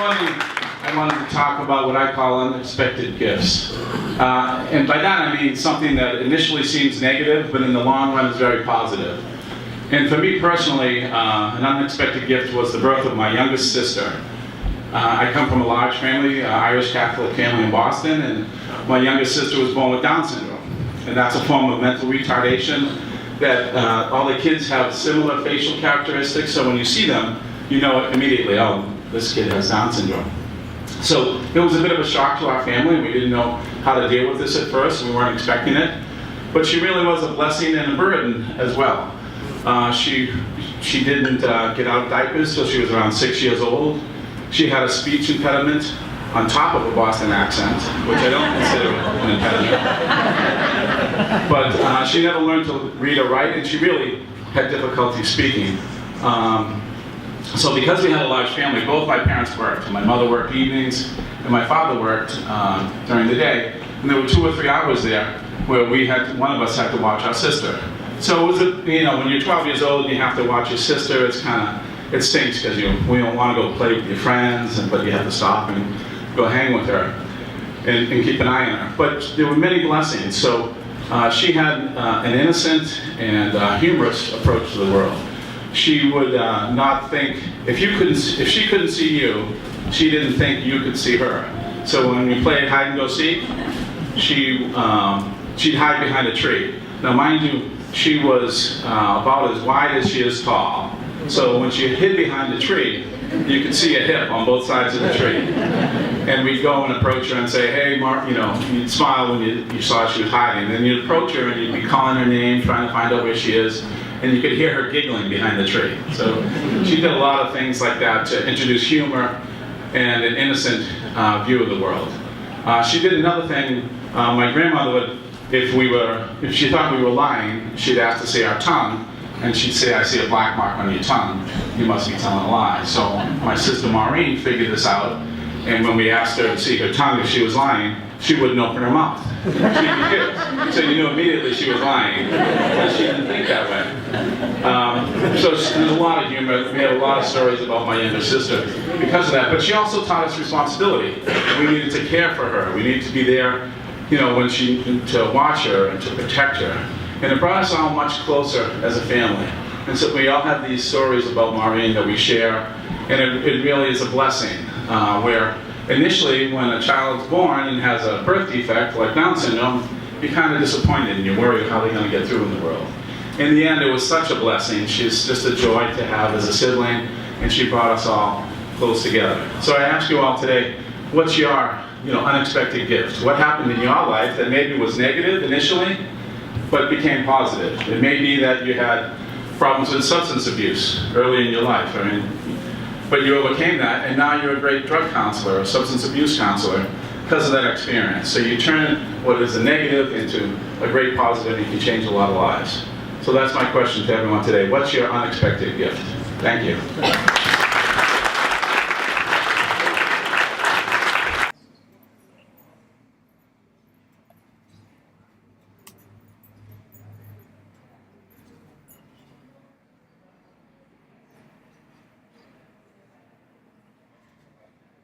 morning I wanted to talk about what I call unexpected gifts. And by that I mean something that initially seems negative, but in the long run is very positive. And for me personally, an unexpected gift was the birth of my youngest sister. I come from a large family, Irish Catholic family in Boston, and my youngest sister was born with Down syndrome. And that's a form of mental retardation that all the kids have similar facial characteristics, so when you see them, you know immediately, oh, this kid has Down syndrome. So it was a bit of a shock to our family. We didn't know how to deal with this at first. We weren't expecting it. But she really was a blessing and a burden as well. She didn't get out of diapers till she was around 6 years old. She had a speech impediment on top of a Boston accent, which I don't consider an impediment. But she never learned to read or write, and she really had difficulty speaking. So because we had a large family, both my parents worked. My mother worked evenings, and my father worked during the day. And there were 2 or 3 hours there where one of us had to watch our sister. So it was, when you're 12 years old and you have to watch your sister, it stinks because we don't want to go play with your friends, but you have to stop and go hang with her and keep an eye on her. But there were many blessings. So she had an innocent and humorous approach to the world. She would not think, if she couldn't see you, she didn't think you could see her. So when we played hide and go seek, she'd hide behind a tree. Now mind you, she was about as wide as she is tall. So when she hid behind the tree, you could see a hip on both sides of the tree. And we'd go and approach her and say, hey, Mark, you'd smile when you saw she was hiding. Then you'd approach her and you'd be calling her name, trying to find out where she is. And you could hear her giggling behind the tree. So she did a lot of things like that to introduce humor and an innocent view of the world. She did another thing. My grandmother would, if she thought we were lying, she'd ask to see our tongue. And she'd say, I see a black mark on your tongue. You must be telling a lie. So my sister Maureen figured this out. And when we asked her to see her tongue if she was lying, she wouldn't open her mouth. She'd be hit. So you knew immediately she was lying. Because she didn't think that way. So there's a lot of humor. We have a lot of stories about my younger sister because of that. But she also taught us responsibility. We needed to care for her. We needed to be there, to watch her and to protect her. And it brought us all much closer as a family. And so we all have these stories about Maureen that we share. And it really is a blessing, where initially when a child's born and has a birth defect like Down syndrome, you're kind of disappointed and you worry how they're going to get through in the world. In the end, it was such a blessing. She's just a joy to have as a sibling, and she brought us all close together. So I ask you all today, what's your unexpected gift? What happened in your life that maybe was negative initially, but became positive? It may be that you had problems with substance abuse early in your life, but you overcame that, and now you're a great drug counselor, a substance abuse counselor, because of that experience. So you turn what is a negative into a great positive, and you can change a lot of lives. So that's my question to everyone today. What's your unexpected gift? Thank you.